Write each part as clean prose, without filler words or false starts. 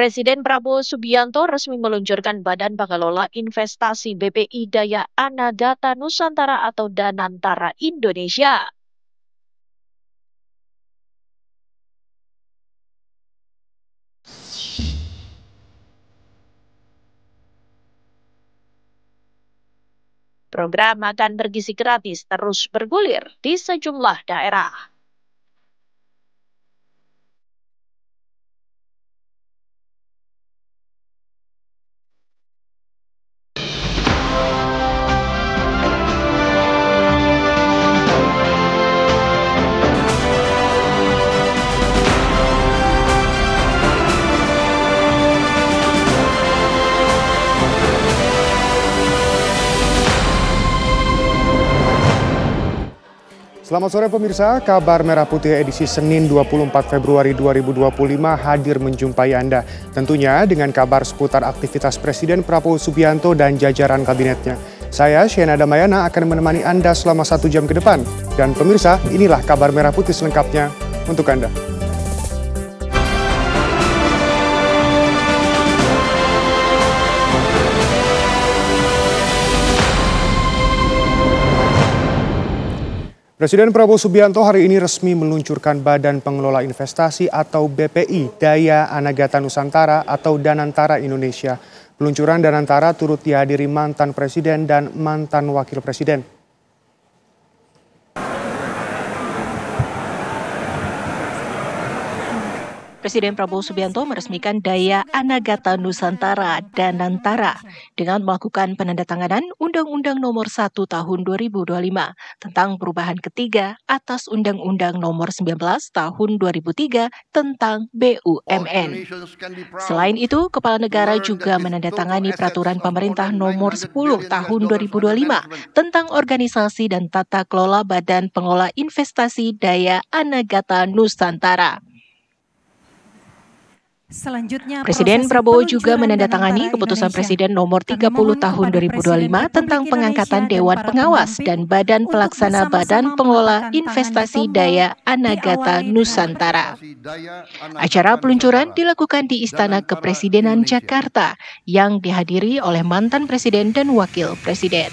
Presiden Prabowo Subianto resmi meluncurkan Badan Pengelola Investasi BPI Daya Anagata Nusantara atau Danantara Indonesia. Program makan bergizi gratis terus bergulir di sejumlah daerah. Selamat sore pemirsa, kabar Merah Putih edisi Senin 24 Februari 2025 hadir menjumpai Anda. Tentunya dengan kabar seputar aktivitas Presiden Prabowo Subianto dan jajaran kabinetnya. Saya, Shena Damayana, akan menemani Anda selama 1 jam ke depan. Dan pemirsa, inilah kabar Merah Putih selengkapnya untuk Anda. Presiden Prabowo Subianto hari ini resmi meluncurkan Badan Pengelola Investasi atau BPI Daya Anagata Nusantara atau Danantara Indonesia. Peluncuran Danantara turut dihadiri mantan Presiden dan mantan Wakil Presiden. Presiden Prabowo Subianto meresmikan Daya Anagata Nusantara Danantara dengan melakukan penandatanganan Undang-Undang Nomor 1 Tahun 2025 tentang perubahan ketiga atas Undang-Undang Nomor 19 Tahun 2003 tentang BUMN. Selain itu, Kepala Negara juga menandatangani Peraturan Pemerintah Nomor 10 Tahun 2025 tentang organisasi dan tata kelola Badan Pengelola Investasi Daya Anagata Nusantara. Selanjutnya, Presiden Prabowo juga menandatangani Keputusan Presiden Nomor 30 Tahun 2025 tentang pengangkatan Dewan Pengawas dan Badan Pelaksana Badan Pengelola Investasi Daya Anagata Nusantara. Acara peluncuran dilakukan di Istana Kepresidenan Jakarta yang dihadiri oleh mantan Presiden dan Wakil Presiden.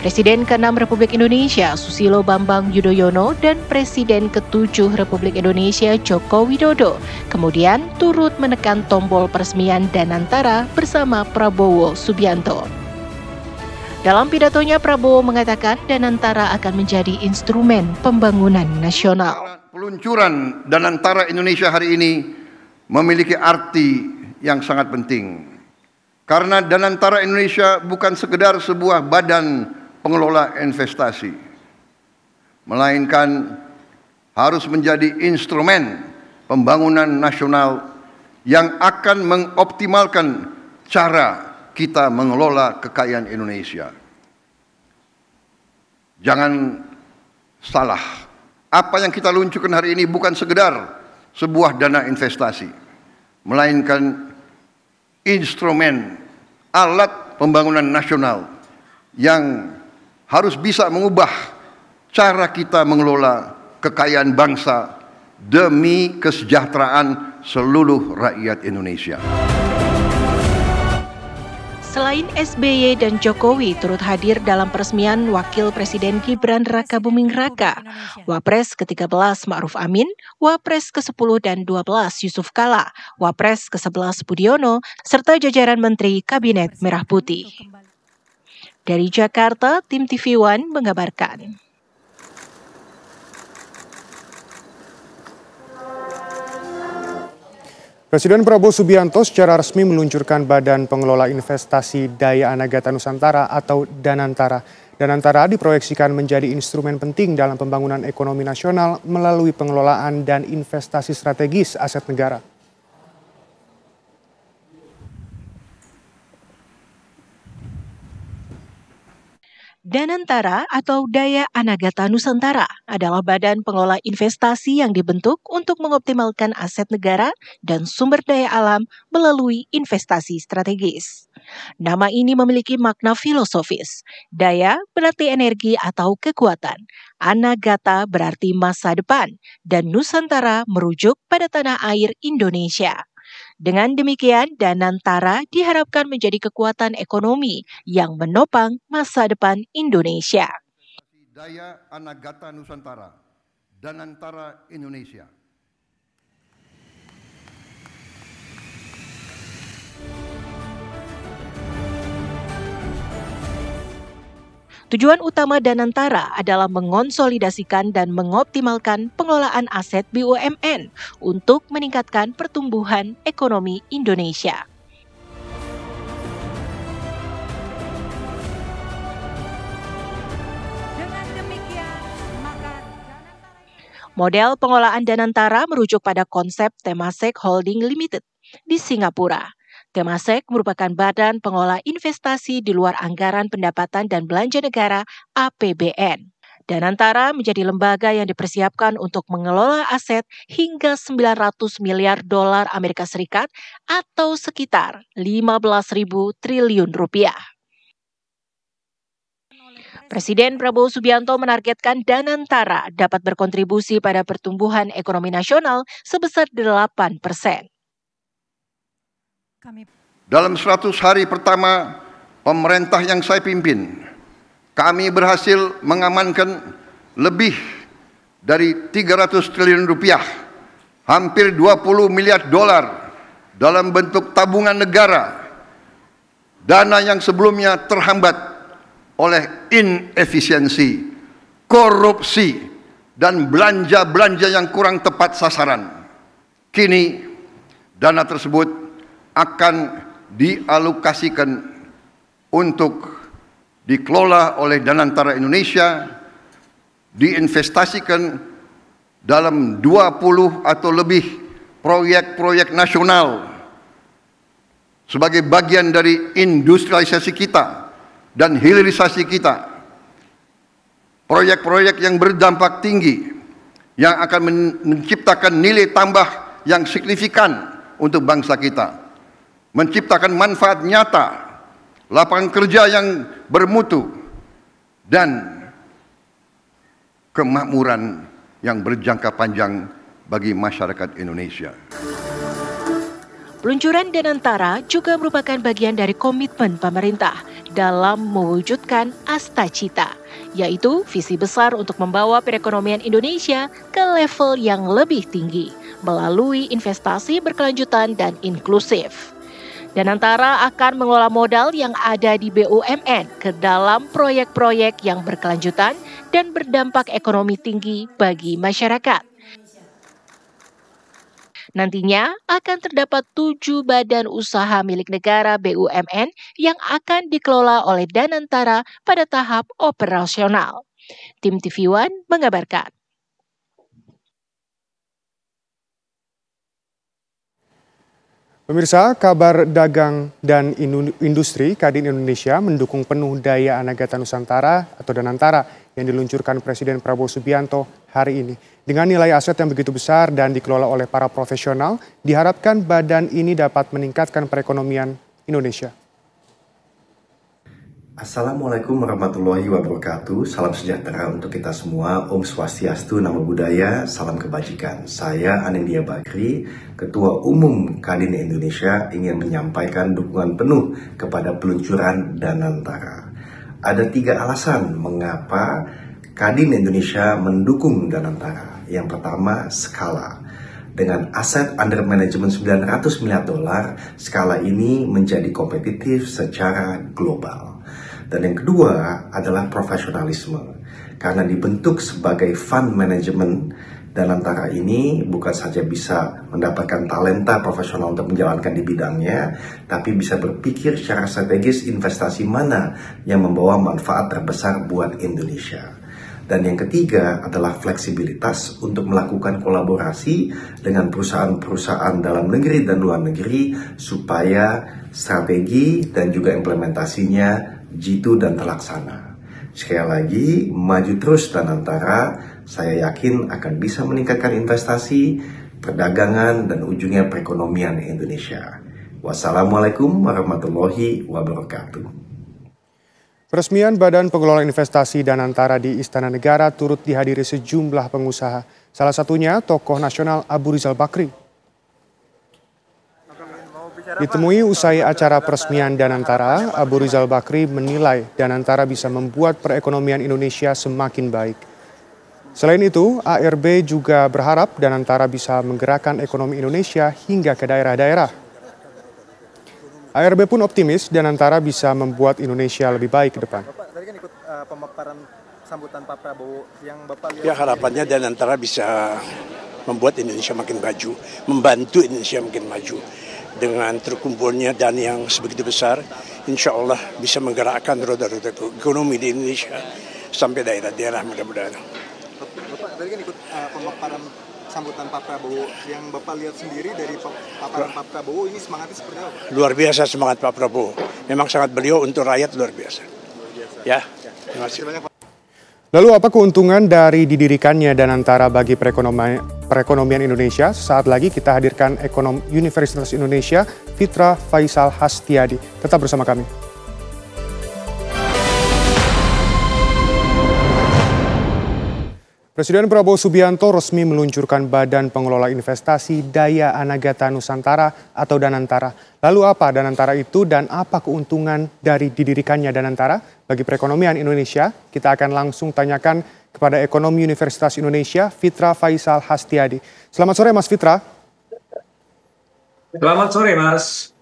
Presiden ke-6 Republik Indonesia Susilo Bambang Yudhoyono dan Presiden ke-7 Republik Indonesia Joko Widodo kemudian turut menekan tombol peresmian Danantara bersama Prabowo Subianto. Dalam pidatonya, Prabowo mengatakan Danantara akan menjadi instrumen pembangunan nasional. Peluncuran Danantara Indonesia hari ini memiliki arti yang sangat penting. Karena Danantara Indonesia bukan sekedar sebuah badan pengelola investasi, melainkan harus menjadi instrumen pembangunan nasional yang akan mengoptimalkan cara kita mengelola kekayaan Indonesia. Jangan salah, apa yang kita luncurkan hari ini bukan sekedar sebuah dana investasi, melainkan instrumen alat pembangunan nasional yang harus bisa mengubah cara kita mengelola kekayaan bangsa demi kesejahteraan seluruh rakyat Indonesia. Selain SBY dan Jokowi turut hadir dalam peresmian Wakil Presiden Gibran Rakabuming Raka, Wapres ke-13 Ma'ruf Amin, Wapres ke-10 dan 12 Yusuf Kala, Wapres ke-11 Budiono, serta jajaran Menteri Kabinet Merah Putih. Dari Jakarta, tim TV One mengabarkan. Presiden Prabowo Subianto secara resmi meluncurkan Badan Pengelola Investasi Daya Anagata Nusantara atau Danantara. Danantara diproyeksikan menjadi instrumen penting dalam pembangunan ekonomi nasional melalui pengelolaan dan investasi strategis aset negara. Danantara atau Daya Anagata Nusantara adalah badan pengelola investasi yang dibentuk untuk mengoptimalkan aset negara dan sumber daya alam melalui investasi strategis. Nama ini memiliki makna filosofis. Daya berarti energi atau kekuatan, Anagata berarti masa depan, dan Nusantara merujuk pada tanah air Indonesia. Dengan demikian, Danantara diharapkan menjadi kekuatan ekonomi yang menopang masa depan Indonesia. Daya Anagata Nusantara, Danantara Indonesia. Tujuan utama Danantara adalah mengonsolidasikan dan mengoptimalkan pengelolaan aset BUMN untuk meningkatkan pertumbuhan ekonomi Indonesia. Dengan demikian, maka Model pengelolaan Danantara merujuk pada konsep Temasek Holding Limited di Singapura. Temasek merupakan badan pengelola investasi di luar anggaran pendapatan dan belanja negara APBN. Danantara menjadi lembaga yang dipersiapkan untuk mengelola aset hingga 900 miliar dolar Amerika Serikat atau sekitar 15.000 triliun rupiah. Presiden Prabowo Subianto menargetkan Danantara dapat berkontribusi pada pertumbuhan ekonomi nasional sebesar 8%. Dalam 100 hari pertama pemerintah yang saya pimpin, kami berhasil mengamankan lebih dari 300 triliun rupiah, hampir 20 miliar dolar dalam bentuk tabungan negara, dana yang sebelumnya terhambat oleh inefisiensi, korupsi, dan belanja-belanja yang kurang tepat sasaran. Kini dana tersebut akan dialokasikan untuk dikelola oleh Danantara Indonesia, diinvestasikan dalam 20 atau lebih proyek-proyek nasional sebagai bagian dari industrialisasi kita dan hilirisasi kita. Proyek-proyek yang berdampak tinggi yang akan menciptakan nilai tambah yang signifikan untuk bangsa kita, menciptakan manfaat nyata, lapangan kerja yang bermutu, dan kemakmuran yang berjangka panjang bagi masyarakat Indonesia. Peluncuran Danantara juga merupakan bagian dari komitmen pemerintah dalam mewujudkan Astacita, yaitu visi besar untuk membawa perekonomian Indonesia ke level yang lebih tinggi melalui investasi berkelanjutan dan inklusif. Danantara akan mengelola modal yang ada di BUMN ke dalam proyek-proyek yang berkelanjutan dan berdampak ekonomi tinggi bagi masyarakat. Nantinya akan terdapat 7 badan usaha milik negara BUMN yang akan dikelola oleh Danantara pada tahap operasional. Tim TV One mengabarkan. Pemirsa, kabar dagang dan industri Kadin Indonesia mendukung penuh Daya Anagata Nusantara atau Danantara yang diluncurkan Presiden Prabowo Subianto hari ini. Dengan nilai aset yang begitu besar dan dikelola oleh para profesional, diharapkan badan ini dapat meningkatkan perekonomian Indonesia. Assalamualaikum warahmatullahi wabarakatuh. Salam sejahtera untuk kita semua. Om Swastiastu, Namo Buddhaya, salam kebajikan. Saya Anindya Bakri, Ketua Umum Kadin Indonesia, ingin menyampaikan dukungan penuh kepada peluncuran Danantara. Ada 3 alasan mengapa Kadin Indonesia mendukung Danantara. Yang pertama, skala. Dengan aset under management 900 miliar dolar, skala ini menjadi kompetitif secara global. Dan yang kedua adalah profesionalisme. Karena dibentuk sebagai fund management, Danantara ini bukan saja bisa mendapatkan talenta profesional untuk menjalankan di bidangnya, tapi bisa berpikir secara strategis investasi mana yang membawa manfaat terbesar buat Indonesia. Dan yang ketiga adalah fleksibilitas untuk melakukan kolaborasi dengan perusahaan-perusahaan dalam negeri dan luar negeri supaya strategi dan juga implementasinya jitu dan terlaksana. Sekali lagi, maju terus Danantara, saya yakin akan bisa meningkatkan investasi, perdagangan, dan ujungnya perekonomian Indonesia. Wassalamualaikum warahmatullahi wabarakatuh. Peresmian Badan Pengelola Investasi Danantara di Istana Negara turut dihadiri sejumlah pengusaha. Salah satunya tokoh nasional Abu Rizal Bakri. Ditemui usai acara peresmian Danantara, Abu Rizal Bakri menilai Danantara bisa membuat perekonomian Indonesia semakin baik. Selain itu, ARB juga berharap Danantara bisa menggerakkan ekonomi Indonesia hingga ke daerah-daerah. ARB pun optimis Danantara bisa membuat Indonesia lebih baik ke depan. Bapak tadi kan ikut pemaparan sambutan Pak Prabowo yang Bapak lihat. Ya, harapannya Danantara bisa membuat Indonesia makin maju, membantu Indonesia makin maju. Dengan terkumpulnya dana yang sebegitu besar, insya Allah bisa menggerakkan roda-roda ekonomi di Indonesia sampai daerah-daerah mudah-mudahan. Bapak tadi kan ikut pemaparan sambutan Pak Prabowo, yang Bapak lihat sendiri dari paparan Pak Prabowo ini semangatnya seperti apa? Luar biasa semangat Pak Prabowo, memang sangat beliau untuk rakyat luar biasa. Ya, terima kasih. Lalu apa keuntungan dari didirikannya Danantara bagi perekonomian Indonesia? Saat lagi kita hadirkan ekonom Universitas Indonesia, Fitra Faisal Hastiadi. Tetap bersama kami. Presiden Prabowo Subianto resmi meluncurkan Badan Pengelola Investasi Daya Anagata Nusantara atau Danantara. Lalu apa Danantara itu dan apa keuntungan dari didirikannya Danantara bagi perekonomian Indonesia? Kita akan langsung tanyakan kepada ekonom Universitas Indonesia, Fitra Faisal Hastiadi. Selamat sore Mas Fitra. Selamat sore Mas.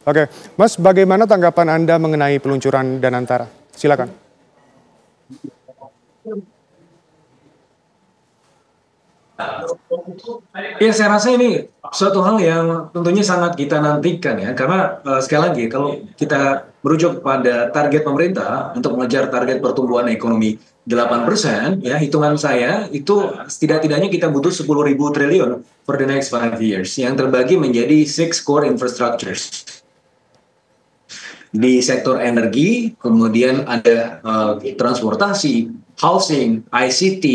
Oke, Mas, bagaimana tanggapan Anda mengenai peluncuran Danantara? Silakan. Ya, saya rasa ini suatu hal yang tentunya sangat kita nantikan ya, karena sekali lagi kalau kita merujuk pada target pemerintah untuk mengejar target pertumbuhan ekonomi 8%, ya hitungan saya itu setidak-tidaknya kita butuh 10.000 triliun for the next 5 years yang terbagi menjadi 6 core infrastructures. Di sektor energi, kemudian ada transportasi, housing, ICT,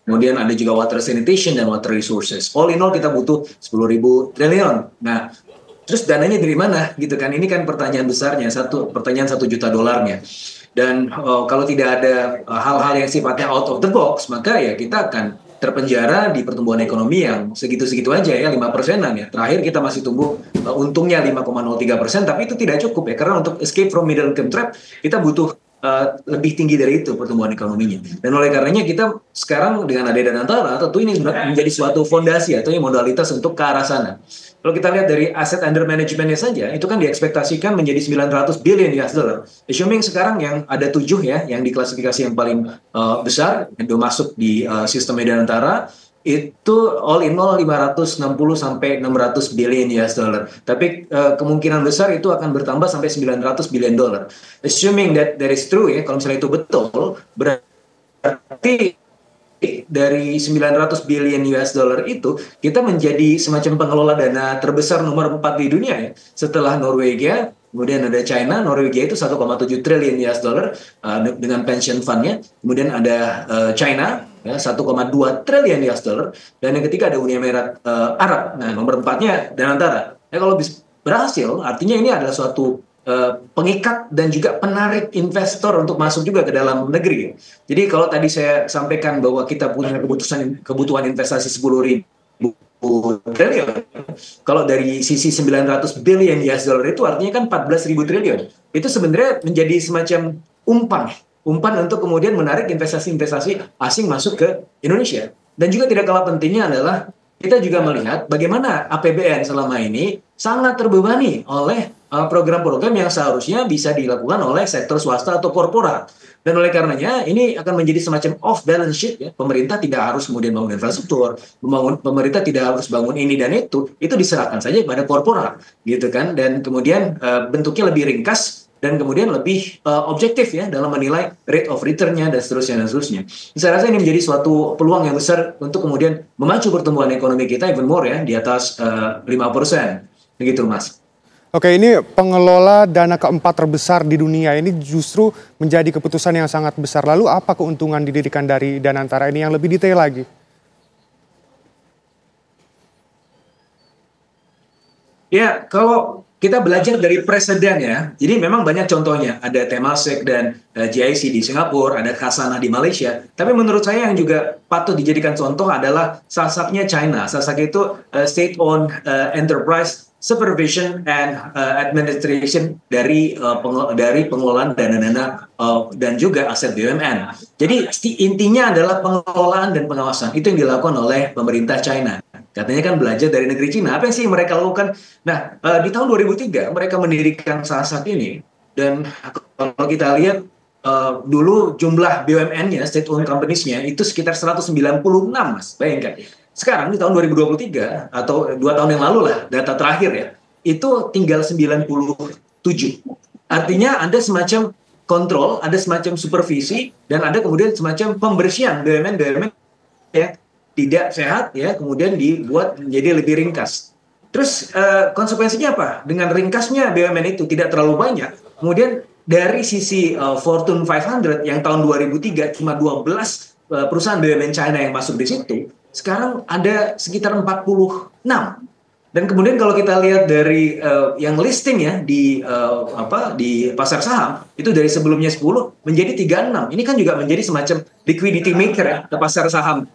kemudian ada juga water sanitation dan water resources. All in all kita butuh 10.000 triliun. Nah, terus dananya dari mana gitu kan? Ini kan pertanyaan besarnya, pertanyaan 1 juta dolarnya. Dan kalau tidak ada hal-hal yang sifatnya out of the box, maka ya kita akan terpenjara di pertumbuhan ekonomi yang segitu-segitu aja ya, 5%-an ya. Terakhir kita masih tumbuh untungnya 5,03%, tapi itu tidak cukup ya. Karena untuk escape from middle income trap, kita butuh lebih tinggi dari itu pertumbuhan ekonominya. Dan oleh karenanya kita sekarang dengan ada Danantara, tentu ini menjadi suatu fondasi atau modalitas untuk ke arah sana. Kalau kita lihat dari asset under management-nya saja, itu kan diekspektasikan menjadi 900 billion US dollar. Assuming sekarang yang ada 7 ya, yang diklasifikasi yang paling besar, yang udah masuk di sistem Danantara, itu all in all 560 sampai 600 billion US dollar. Tapi kemungkinan besar itu akan bertambah sampai 900 billion dollar. Assuming that is true ya, kalau misalnya itu betul, berarti dari 900 billion US dollar itu kita menjadi semacam pengelola dana terbesar nomor 4 di dunia ya. Setelah Norwegia, kemudian ada China, Norwegia itu 1,7 triliun US dollar dengan pension fund-nya. Kemudian ada China ya, 1,2 triliun US dollar, dan yang ketiga ada Uni Emirat Arab. Nah, nomor 4-nya Danantara. Ya, kalau berhasil, artinya ini adalah suatu pengikat dan juga penarik investor untuk masuk juga ke dalam negeri. Jadi kalau tadi saya sampaikan bahwa kita punya kebutuhan investasi 10.000 triliun, kalau dari sisi 900 billion US dollar itu artinya kan 14.000 triliun. Itu sebenarnya menjadi semacam umpan untuk kemudian menarik investasi-investasi asing masuk ke Indonesia. Dan juga tidak kalah pentingnya adalah kita juga melihat bagaimana APBN selama ini sangat terbebani oleh program-program yang seharusnya bisa dilakukan oleh sektor swasta atau korporat. Dan oleh karenanya ini akan menjadi semacam off balance sheet ya. Pemerintah tidak harus kemudian bangun infrastruktur, pemerintah tidak harus bangun ini dan itu diserahkan saja kepada korporat gitu kan. Dan kemudian bentuknya lebih ringkas dan kemudian lebih objektif ya dalam menilai rate of return-nya dan seterusnya. Saya rasa ini menjadi suatu peluang yang besar untuk kemudian memacu pertumbuhan ekonomi kita even more ya, di atas 5%. Begitu Mas. Oke, ini pengelola dana keempat terbesar di dunia ini justru menjadi keputusan yang sangat besar. Lalu apa keuntungan didirikan dari Danantara ini yang lebih detail lagi? Ya, kalau kita belajar dari presiden ya, jadi memang banyak contohnya. Ada Temasek dan GIC di Singapura, ada Khazanah di Malaysia. Tapi menurut saya yang juga patut dijadikan contoh adalah SASAC-nya China. SASAC itu state-owned enterprise supervision and administration dari pengelolaan dana-dana dan juga aset BUMN. Jadi intinya adalah pengelolaan dan pengawasan. Itu yang dilakukan oleh pemerintah China. Katanya kan belajar dari negeri Cina. Apa sih yang mereka lakukan? Nah, di tahun 2003 mereka mendirikan salah satu ini. Dan kalau kita lihat dulu jumlah BUMN-nya, state-owned companies-nya itu sekitar 196, Mas. Bayangkan. Sekarang di tahun 2023 atau 2 tahun yang lalu lah, data terakhir ya, itu tinggal 97. Artinya ada semacam kontrol, ada semacam supervisi, dan ada kemudian semacam pembersihan BUMN ya tidak sehat ya, kemudian dibuat menjadi lebih ringkas. Terus konsekuensinya apa? Dengan ringkasnya BUMN itu tidak terlalu banyak, kemudian dari sisi Fortune 500 yang tahun 2003 cuma 12 perusahaan BUMN China yang masuk di situ, sekarang ada sekitar 46. Dan kemudian kalau kita lihat dari yang listing ya di pasar saham itu dari sebelumnya 10 menjadi 36. Ini kan juga menjadi semacam liquidity maker ya ke pasar saham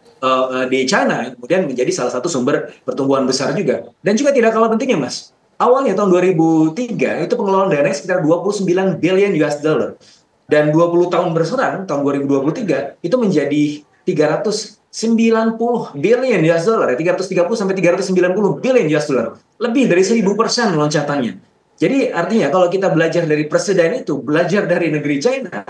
di China, kemudian menjadi salah satu sumber pertumbuhan besar juga. Dan juga tidak kalah pentingnya, Mas. Awalnya tahun 2003 itu pengelolaan dana sekitar 29 billion US dollar. Dan 20 tahun berserang tahun 2023 itu menjadi 390 billion US dollar, 330 sampai 390 billion US dollar. Lebih dari 1000% loncatannya. Jadi artinya kalau kita belajar dari presiden itu, belajar dari negeri China,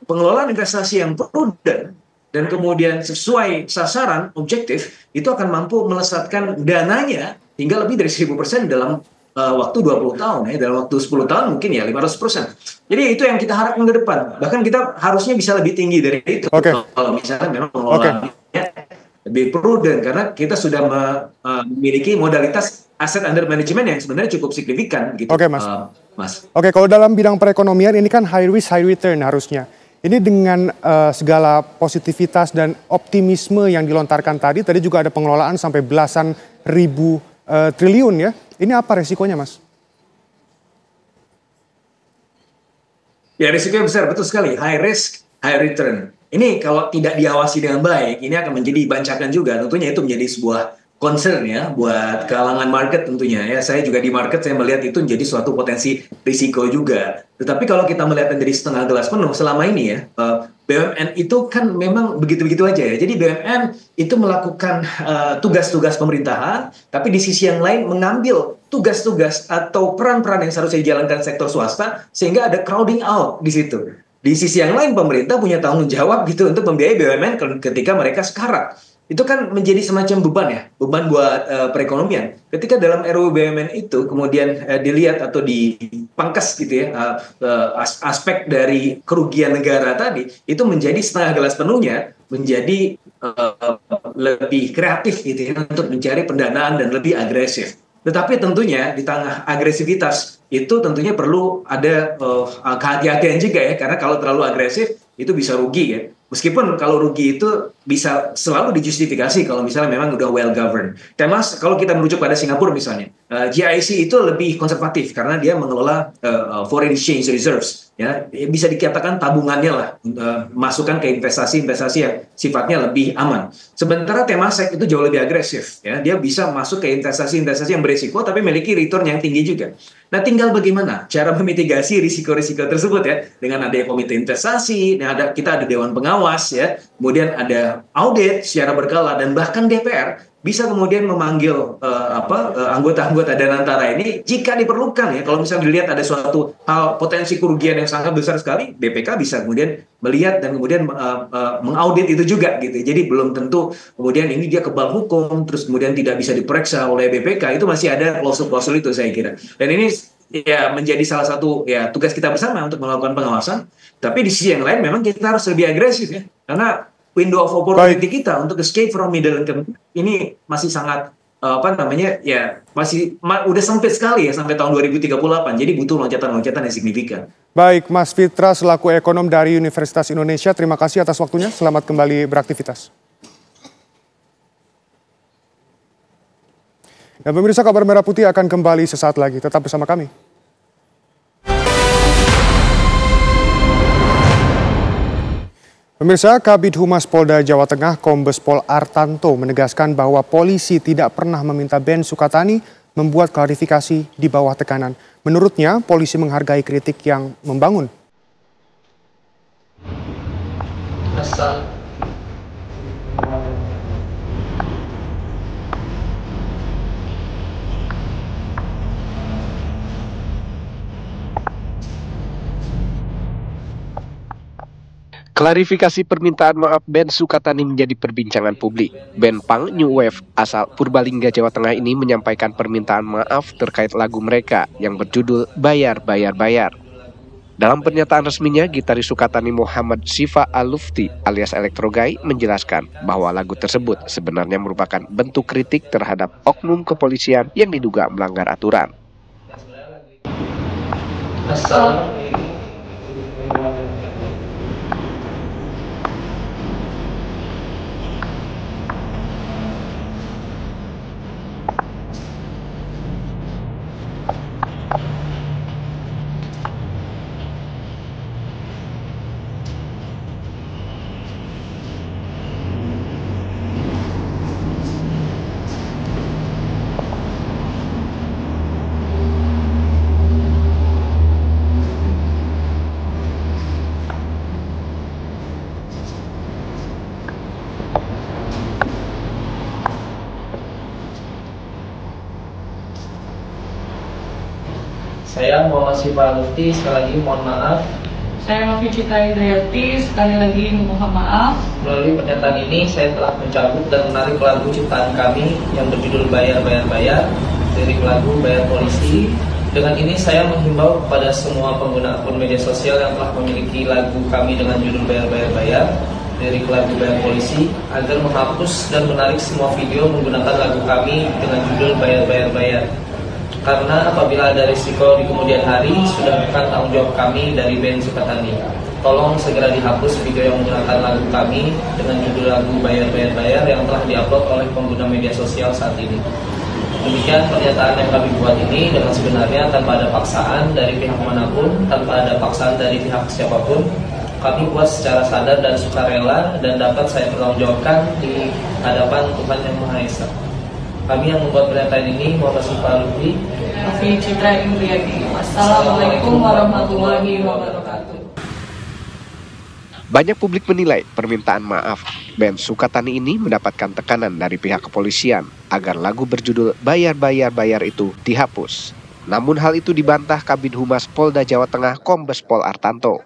pengelolaan investasi yang prudent dan kemudian sesuai sasaran objektif, itu akan mampu melesatkan dananya hingga lebih dari 1000% dalam waktu 20 tahun ya, dalam waktu 10 tahun mungkin ya 500%. Jadi itu yang kita harapkan ke depan. Bahkan kita harusnya bisa lebih tinggi dari itu. Kalau misalnya memang pengelolaannya lebih prudent, karena kita sudah memiliki modalitas aset under management yang sebenarnya cukup signifikan gitu. Oke, Mas. Oke, kalau dalam bidang perekonomian ini kan high risk high return harusnya. Ini dengan segala positivitas dan optimisme yang dilontarkan tadi juga ada pengelolaan sampai belasan ribu triliun ya. Ini apa resikonya, Mas? Ya, risikonya besar, betul sekali. High risk, high return. Ini kalau tidak diawasi dengan baik, ini akan menjadi bancakan juga. Tentunya itu menjadi sebuah concern ya buat kalangan market tentunya ya. Saya juga di market, saya melihat itu menjadi suatu potensi risiko juga. Tetapi kalau kita melihat dari setengah gelas penuh selama ini ya, BUMN itu kan memang begitu-begitu aja ya. Jadi BUMN itu melakukan tugas-tugas pemerintahan, tapi di sisi yang lain mengambil tugas-tugas atau peran-peran yang seharusnya dijalankan sektor swasta, sehingga ada crowding out di situ. Di sisi yang lain pemerintah punya tanggung jawab gitu untuk membiayai BUMN ketika mereka sekarat. Itu kan menjadi semacam beban ya, beban buat perekonomian. Ketika dalam RUU BUMN itu kemudian dilihat atau dipangkas gitu ya, aspek dari kerugian negara tadi, itu menjadi setengah gelas penuhnya, menjadi lebih kreatif gitu ya, untuk mencari pendanaan dan lebih agresif. Tetapi tentunya di tengah agresivitas itu tentunya perlu ada kehati-hatian juga ya, karena kalau terlalu agresif itu bisa rugi ya. Meskipun kalau rugi itu bisa selalu dijustifikasi kalau misalnya memang udah well governed. Mas, kalau kita merujuk pada Singapura misalnya, GIC itu lebih konservatif karena dia mengelola foreign exchange reserves. Ya, bisa dikatakan tabungannya lah, masukkan ke investasi-investasi yang sifatnya lebih aman. Sementara Temasek itu jauh lebih agresif. Ya, dia bisa masuk ke investasi-investasi yang berisiko tapi memiliki return yang tinggi juga. Nah, tinggal bagaimana cara memitigasi risiko-risiko tersebut ya, dengan adanya komite investasi, kita ada dewan pengawas ya, kemudian ada audit secara berkala, dan bahkan DPR bisa kemudian memanggil anggota-anggota Danantara ini jika diperlukan ya. Kalau misalnya dilihat ada suatu hal potensi kerugian yang sangat besar sekali, BPK bisa kemudian melihat dan kemudian mengaudit itu juga gitu. Jadi belum tentu kemudian ini dia kebal hukum terus kemudian tidak bisa diperiksa oleh BPK, itu masih ada klausul-klausul itu saya kira. Dan ini ya menjadi salah satu ya tugas kita bersama untuk melakukan pengawasan. Tapi di sisi yang lain memang kita harus lebih agresif ya, karena window of opportunity kita untuk escape from middle income ini masih sangat udah sempit sekali ya sampai tahun 2038. Jadi butuh loncatan-loncatan yang signifikan. Baik, Mas Fitra selaku ekonom dari Universitas Indonesia, terima kasih atas waktunya. Selamat kembali beraktivitas. Dan pemirsa, Kabar Merah Putih akan kembali sesaat lagi. Tetap bersama kami. Pemirsa, Kabid Humas Polda Jawa Tengah Kombes Pol Artanto menegaskan bahwa polisi tidak pernah meminta Ben Sukatani membuat klarifikasi di bawah tekanan. Menurutnya, polisi menghargai kritik yang membangun. Klarifikasi permintaan maaf Ben Sukatani menjadi perbincangan publik. Band punk New Wave asal Purbalingga, Jawa Tengah ini menyampaikan permintaan maaf terkait lagu mereka yang berjudul Bayar, Bayar, Bayar. Dalam pernyataan resminya, gitaris Sukatani Muhammad Sifa Al-Lufti alias Electro Guy menjelaskan bahwa lagu tersebut sebenarnya merupakan bentuk kritik terhadap oknum kepolisian yang diduga melanggar aturan. Saya Muhammad Sifa Al-Lufti, sekali lagi mohon maaf. Saya Novi Citra Hidayati, sekali lagi mohon maaf. Melalui pernyataan ini, saya telah mencabut dan menarik lagu ciptaan kami yang berjudul Bayar, Bayar, Bayar, lirik lagu Bayar Polisi. Dengan ini saya menghimbau kepada semua pengguna akun media sosial yang telah memiliki lagu kami dengan judul Bayar, Bayar, Bayar, lirik lagu Bayar Polisi, agar menghapus dan menarik semua video menggunakan lagu kami dengan judul Bayar, Bayar, Bayar. Karena apabila ada risiko di kemudian hari, sudah bukan tanggung jawab kami dari band Sukatani. Tolong segera dihapus video yang menggunakan lagu kami dengan judul lagu Bayar, Bayar, Bayar yang telah diupload oleh pengguna media sosial saat ini. Demikian pernyataan yang kami buat ini dengan sebenarnya tanpa ada paksaan dari pihak manapun, tanpa ada paksaan dari pihak siapapun. Kami buat secara sadar dan sukarela dan dapat saya pertanggungjawabkan di hadapan Tuhan Yang Maha Esa. Kami yang membuat pernyataan ini Muhammad Sifa Al-Lufti, Novi Citra Hidayati. Wassalamualaikum warahmatullahi wabarakatuh. Banyak publik menilai permintaan maaf band Sukatani ini mendapatkan tekanan dari pihak kepolisian agar lagu berjudul Bayar, Bayar, Bayar itu dihapus. Namun hal itu dibantah Kabid Humas Polda Jawa Tengah Kombes Pol Artanto.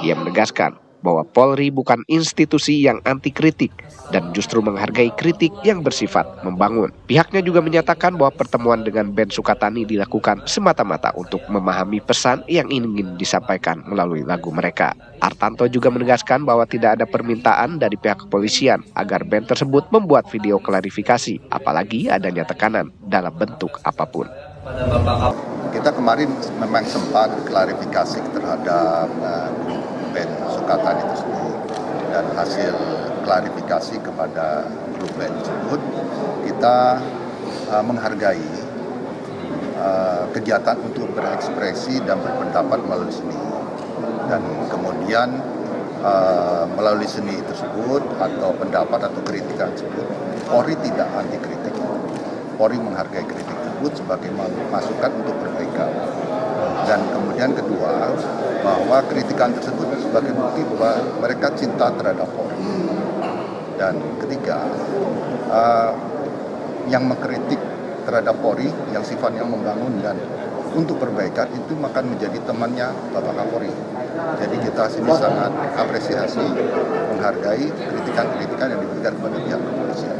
Ia menegaskan bahwa Polri bukan institusi yang anti kritik dan justru menghargai kritik yang bersifat membangun. Pihaknya juga menyatakan bahwa pertemuan dengan band Sukatani dilakukan semata-mata untuk memahami pesan yang ingin disampaikan melalui lagu mereka. Artanto juga menegaskan bahwa tidak ada permintaan dari pihak kepolisian agar band tersebut membuat video klarifikasi, apalagi adanya tekanan dalam bentuk apapun. Kita kemarin memang sempat klarifikasi terhadap band Sukatani itu sendiri, dan hasil klarifikasi kepada grup band tersebut, kita menghargai kegiatan untuk berekspresi dan berpendapat melalui seni, dan kemudian melalui seni tersebut atau pendapat atau kritikan tersebut, Polri tidak anti kritik. Polri menghargai kritik tersebut sebagai masukan untuk perbaikan. Dan kemudian kedua, bahwa kritikan tersebut sebagai bukti bahwa mereka cinta terhadap Polri. Dan ketiga, yang mengkritik terhadap Polri yang sifatnya membangun dan untuk perbaikan itu akan menjadi temannya Bapak Kapolri. Jadi kita sini sangat apresiasi, menghargai kritikan-kritikan yang diberikan kepada pihak kepolisian.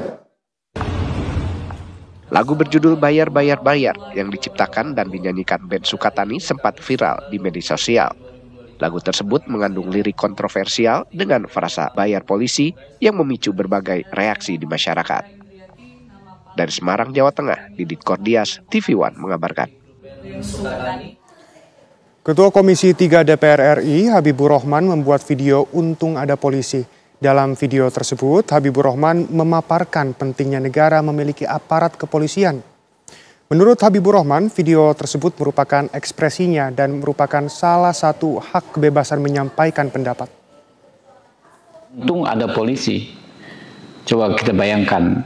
Lagu berjudul Bayar, Bayar, Bayar yang diciptakan dan dinyanyikan band Sukatani sempat viral di media sosial. Lagu tersebut mengandung lirik kontroversial dengan frasa bayar polisi yang memicu berbagai reaksi di masyarakat. Dari Semarang, Jawa Tengah, Didit Kordias, TV One mengabarkan. Ketua Komisi 3 DPR RI, Habibur Rahman membuat video Untung Ada Polisi. Dalam video tersebut, Habibur Rahman memaparkan pentingnya negara memiliki aparat kepolisian. Menurut Habibur Rahman, video tersebut merupakan ekspresinya dan merupakan salah satu hak kebebasan menyampaikan pendapat. Untung ada polisi. Coba kita bayangkan,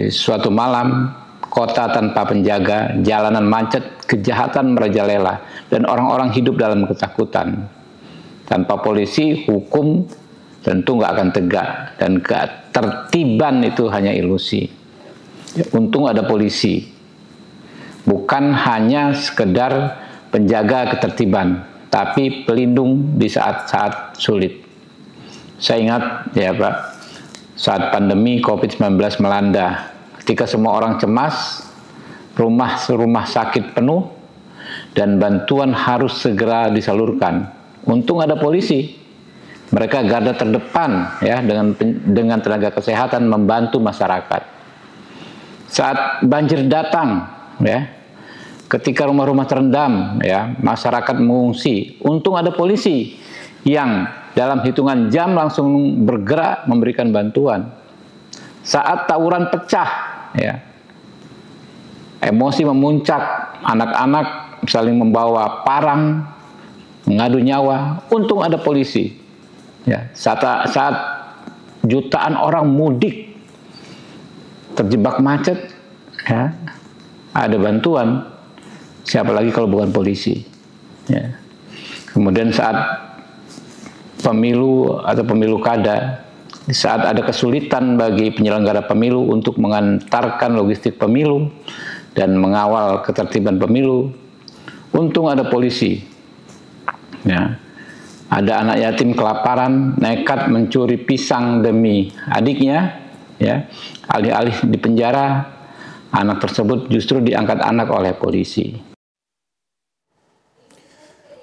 suatu malam kota tanpa penjaga, jalanan macet, kejahatan merajalela, dan orang-orang hidup dalam ketakutan. Tanpa polisi, hukum tentu nggak akan tegak, dan ketertiban itu hanya ilusi. Untung ada polisi, bukan hanya sekedar penjaga ketertiban, tapi pelindung di saat-saat sulit. Saya ingat ya Pak, saat pandemi COVID-19 melanda, ketika semua orang cemas, rumah sakit penuh, dan bantuan harus segera disalurkan. Untung ada polisi, mereka garda terdepan ya dengan tenaga kesehatan membantu masyarakat. Saat banjir datang, ya, ketika rumah-rumah terendam, ya, masyarakat mengungsi. Untung ada polisi yang dalam hitungan jam langsung bergerak memberikan bantuan. Saat tawuran pecah, ya, emosi memuncak, anak-anak saling membawa parang, mengadu nyawa. Untung ada polisi. Ya, saat jutaan orang mudik terjebak macet, ya, ada bantuan. Siapa lagi kalau bukan polisi? Ya. Kemudian saat pemilu atau pemilu kada, saat ada kesulitan bagi penyelenggara pemilu untuk mengantarkan logistik pemilu dan mengawal ketertiban pemilu, untung ada polisi. Ya. Ada anak yatim kelaparan nekat mencuri pisang demi adiknya, ya, alih-alih di penjara, anak tersebut justru diangkat anak oleh polisi.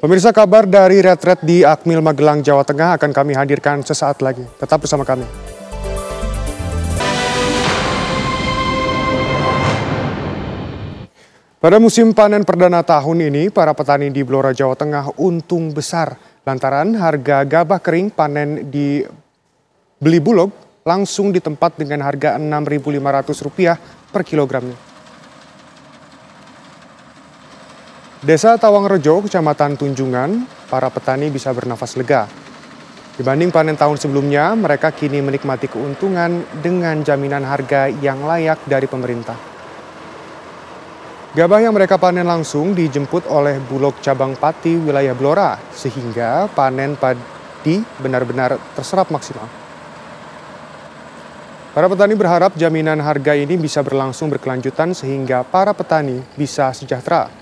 Pemirsa, kabar dari retret di Akmil Magelang, Jawa Tengah akan kami hadirkan sesaat lagi. Tetap bersama kami. Pada musim panen perdana tahun ini, para petani di Blora, Jawa Tengah untung besar lantaran harga gabah kering panen di beli Bulog langsung di tempat dengan harga Rp6.500 per kilogramnya. Desa Tawangrejo, Kecamatan Tunjungan, para petani bisa bernafas lega. Dibanding panen tahun sebelumnya, mereka kini menikmati keuntungan dengan jaminan harga yang layak dari pemerintah. Gabah yang mereka panen langsung dijemput oleh Bulog Cabang Pati wilayah Blora, sehingga panen padi benar-benar terserap maksimal. Para petani berharap jaminan harga ini bisa berlangsung berkelanjutan sehingga para petani bisa sejahtera.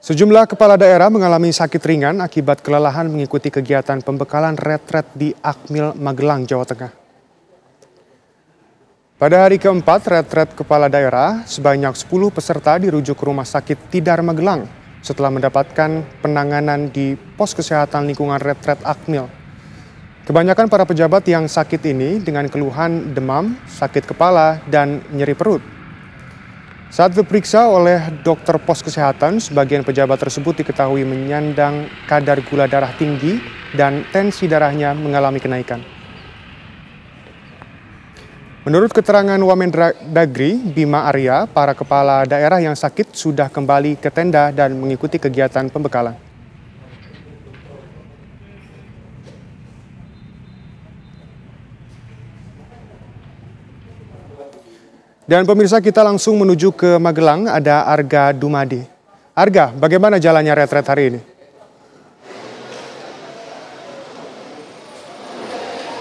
Sejumlah kepala daerah mengalami sakit ringan akibat kelelahan mengikuti kegiatan pembekalan retret di Akmil Magelang, Jawa Tengah. Pada hari keempat retret kepala daerah, sebanyak 10 peserta dirujuk ke Rumah Sakit Tidar Magelang setelah mendapatkan penanganan di pos kesehatan lingkungan retret Akmil. Kebanyakan para pejabat yang sakit ini dengan keluhan demam, sakit kepala, dan nyeri perut. Saat diperiksa oleh dokter pos kesehatan, sebagian pejabat tersebut diketahui menyandang kadar gula darah tinggi dan tensi darahnya mengalami kenaikan. Menurut keterangan Wamendagri Bima Arya, para kepala daerah yang sakit sudah kembali ke tenda dan mengikuti kegiatan pembekalan. Dan pemirsa, kita langsung menuju ke Magelang, ada Arga Dumadi. Arga, bagaimana jalannya retret hari ini?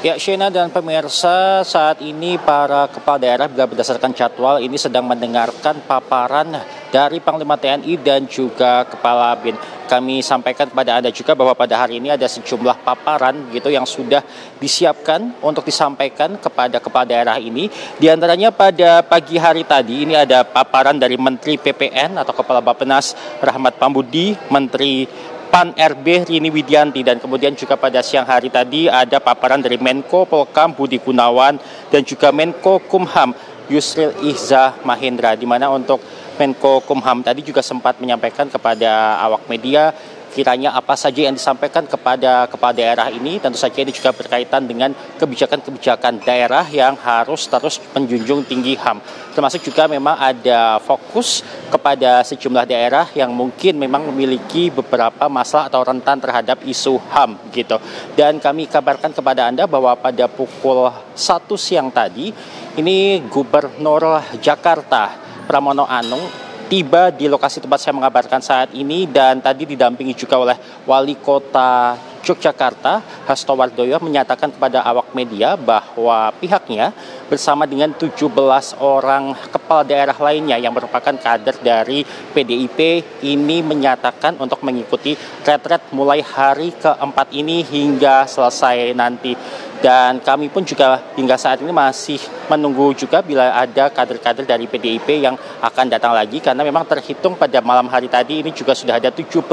Ya, Shena dan pemirsa, saat ini para kepala daerah berdasarkan jadwal ini sedang mendengarkan paparan dari Panglima TNI dan juga Kepala BIN. Kami sampaikan kepada Anda juga bahwa pada hari ini ada sejumlah paparan gitu yang sudah disiapkan untuk disampaikan kepada kepala daerah ini. Di antaranya pada pagi hari tadi ini ada paparan dari Menteri PPN atau Kepala Bappenas Rahmat Pambudi, Menteri PAN RB Rini Widianti, dan kemudian juga pada siang hari tadi ada paparan dari Menko Polkam Budi Gunawan dan juga Menko Kumham Yusril Ihza Mahendra, di mana untuk Menko Kumham tadi juga sempat menyampaikan kepada awak media kiranya apa saja yang disampaikan kepada kepala daerah ini. Tentu saja ini juga berkaitan dengan kebijakan-kebijakan daerah yang harus terus menjunjung tinggi HAM. Termasuk juga memang ada fokus kepada sejumlah daerah yang mungkin memang memiliki beberapa masalah atau rentan terhadap isu HAM gitu. Dan kami kabarkan kepada Anda bahwa pada pukul 1 siang tadi ini Gubernur Jakarta Pramono Anung tiba di lokasi tempat saya mengabarkan saat ini dan tadi didampingi juga oleh Wali Kota Yogyakarta Hasto Wardoyo menyatakan kepada awak media bahwa pihaknya bersama dengan 17 orang kepala daerah lainnya yang merupakan kader dari PDIP ini menyatakan untuk mengikuti retret mulai hari keempat ini hingga selesai nanti. Dan kami pun juga hingga saat ini masih menunggu juga bila ada kader-kader dari PDIP yang akan datang lagi. Karena memang terhitung pada malam hari tadi ini juga sudah ada 17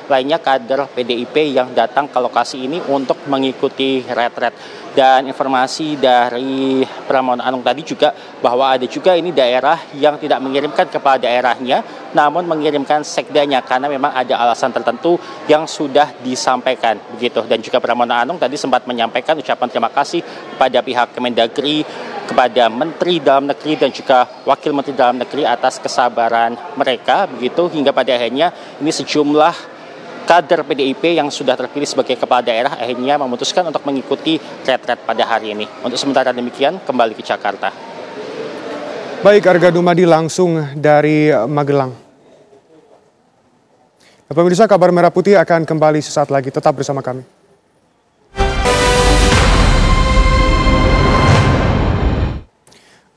lainnya kader PDIP yang datang ke lokasi ini untuk mengikuti retret. Dan informasi dari Pramono Anung tadi juga bahwa ada juga ini daerah yang tidak mengirimkan kepala daerahnya namun mengirimkan sekdanya karena memang ada alasan tertentu yang sudah disampaikan begitu. Dan juga Pramono Anung tadi sempat menyampaikan ucapan terima kasih kepada pihak Kemendagri, kepada Menteri Dalam Negeri dan juga Wakil Menteri Dalam Negeri atas kesabaran mereka begitu hingga pada akhirnya ini sejumlah kader PDIP yang sudah terpilih sebagai kepala daerah akhirnya memutuskan untuk mengikuti retret pada hari ini. Untuk sementara demikian, kembali ke Jakarta. Baik, Arga Dumadi langsung dari Magelang. Pemirsa, Kabar Merah Putih akan kembali sesaat lagi. Tetap bersama kami.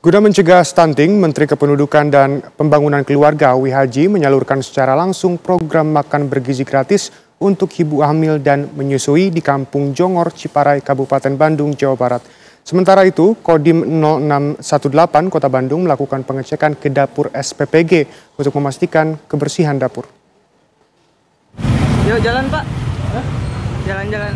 Guna mencegah stunting, Menteri Kependudukan dan Pembangunan Keluarga Wihaji menyalurkan secara langsung program makan bergizi gratis untuk ibu hamil dan menyusui di Kampung Jongor, Ciparai, Kabupaten Bandung, Jawa Barat. Sementara itu, Kodim 0618 Kota Bandung melakukan pengecekan ke dapur SPPG untuk memastikan kebersihan dapur. Yuk jalan Pak, jalan-jalan.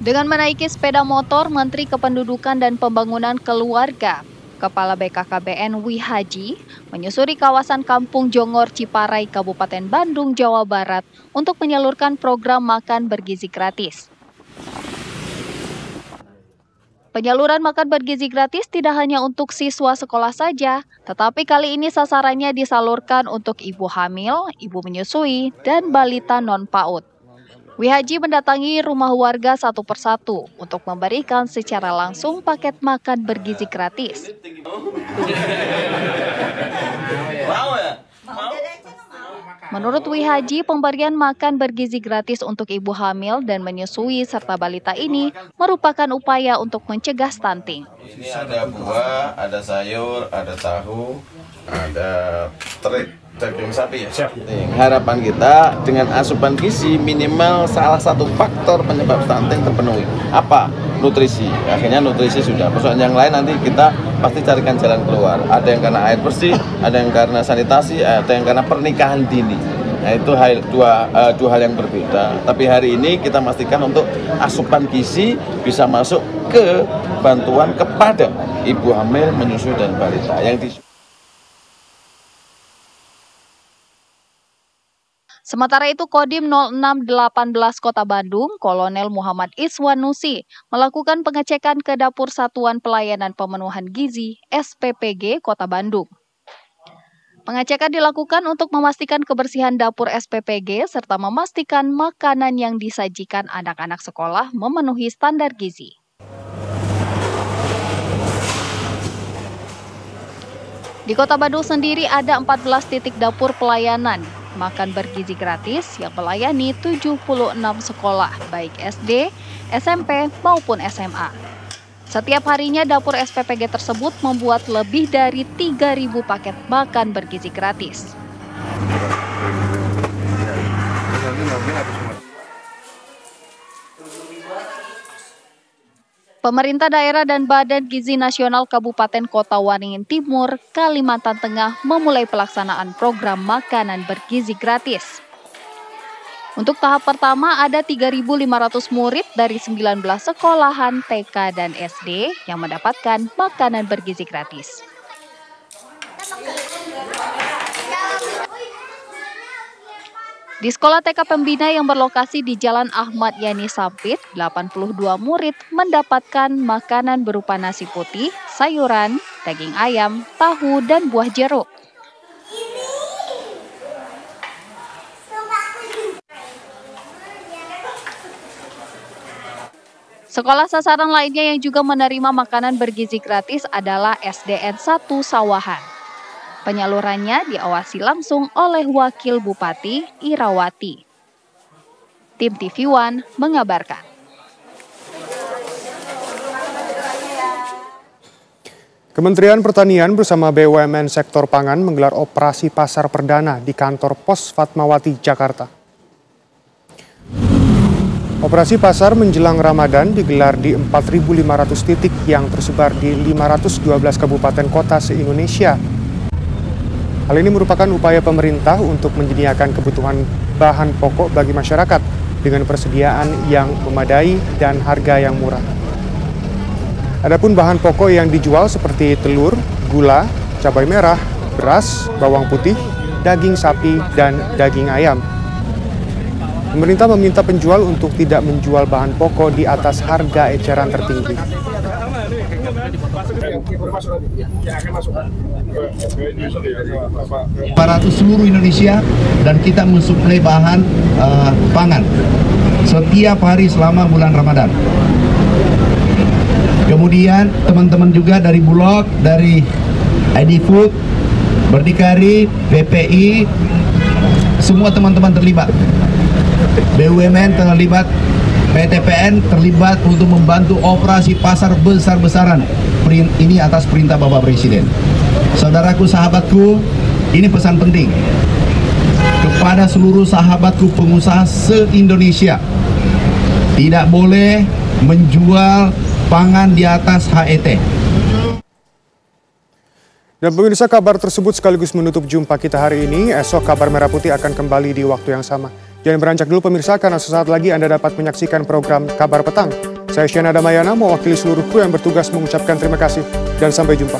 Dengan menaiki sepeda motor, Menteri Kependudukan dan Pembangunan Keluarga, Kepala BKKBN Wihaji, menyusuri kawasan Kampung Jongor, Ciparai, Kabupaten Bandung, Jawa Barat untuk menyalurkan program makan bergizi gratis. Penyaluran makan bergizi gratis tidak hanya untuk siswa sekolah saja, tetapi kali ini sasarannya disalurkan untuk ibu hamil, ibu menyusui, dan balita non-PAUD. Wihaji mendatangi rumah warga satu persatu untuk memberikan secara langsung paket makan bergizi gratis. Menurut Wihaji, pemberian makan bergizi gratis untuk ibu hamil dan menyusui serta balita ini merupakan upaya untuk mencegah stunting. Ini ada buah, ada sayur, ada tahu, ada daging sapi ya. Harapan kita dengan asupan gizi minimal salah satu faktor penyebab stunting terpenuhi. Apa? Nutrisi. Akhirnya nutrisi sudah. Persoalan yang lain nanti kita pasti carikan jalan keluar. Ada yang karena air bersih, ada yang karena sanitasi, ada yang karena pernikahan dini. Nah itu dua hal yang berbeda. Tapi hari ini kita pastikan untuk asupan gizi bisa masuk ke bantuan kepada ibu hamil, menyusui dan balita yang Sementara itu, Kodim 0618 Kota Bandung, Kolonel Muhammad Iswanusi, melakukan pengecekan ke Dapur Satuan Pelayanan Pemenuhan Gizi SPPG Kota Bandung. Pengecekan dilakukan untuk memastikan kebersihan dapur SPPG serta memastikan makanan yang disajikan anak-anak sekolah memenuhi standar gizi. Di Kota Bandung sendiri ada 14 titik dapur pelayanan makan bergizi gratis yang melayani 76 sekolah, baik SD, SMP, maupun SMA. Setiap harinya dapur SPPG tersebut membuat lebih dari 3.000 paket makan bergizi gratis. Pemerintah daerah dan Badan Gizi Nasional Kabupaten Kota Waringin Timur, Kalimantan Tengah memulai pelaksanaan program makanan bergizi gratis. Untuk tahap pertama ada 3.500 murid dari 19 sekolahan TK dan SD yang mendapatkan makanan bergizi gratis. Di sekolah TK Pembina yang berlokasi di Jalan Ahmad Yani Sampit, 82 murid mendapatkan makanan berupa nasi putih, sayuran, daging ayam, tahu, dan buah jeruk. Sekolah sasaran lainnya yang juga menerima makanan bergizi gratis adalah SDN 1 Sawahan. Penyalurannya diawasi langsung oleh Wakil Bupati Irawati. Tim TV One mengabarkan. Kementerian Pertanian bersama BUMN sektor pangan menggelar operasi pasar perdana di kantor Pos Fatmawati, Jakarta. Operasi pasar menjelang Ramadan digelar di 4.500 titik yang tersebar di 512 kabupaten kota se-Indonesia. Hal ini merupakan upaya pemerintah untuk menyediakan kebutuhan bahan pokok bagi masyarakat dengan persediaan yang memadai dan harga yang murah. Adapun bahan pokok yang dijual seperti telur, gula, cabai merah, beras, bawang putih, daging sapi, dan daging ayam. Pemerintah meminta penjual untuk tidak menjual bahan pokok di atas harga eceran tertinggi. Seluruh Indonesia dan kita mensuplai bahan pangan setiap hari selama bulan Ramadan. Kemudian teman-teman juga dari Bulog, dari ID Food, Berdikari, BPI, semua teman-teman terlibat. BUMN terlibat, PTPN terlibat untuk membantu operasi pasar besar-besaran ini atas perintah Bapak Presiden. Saudaraku, sahabatku, ini pesan penting kepada seluruh sahabatku pengusaha se-Indonesia. Tidak boleh menjual pangan di atas HET. Dan pemirsa, kabar tersebut sekaligus menutup jumpa kita hari ini. Esok Kabar Merah Putih akan kembali di waktu yang sama. Jangan beranjak dulu pemirsa, karena sesaat lagi Anda dapat menyaksikan program Kabar Petang. Saya Shena Damayana, mewakili seluruh kru yang bertugas mengucapkan terima kasih dan sampai jumpa.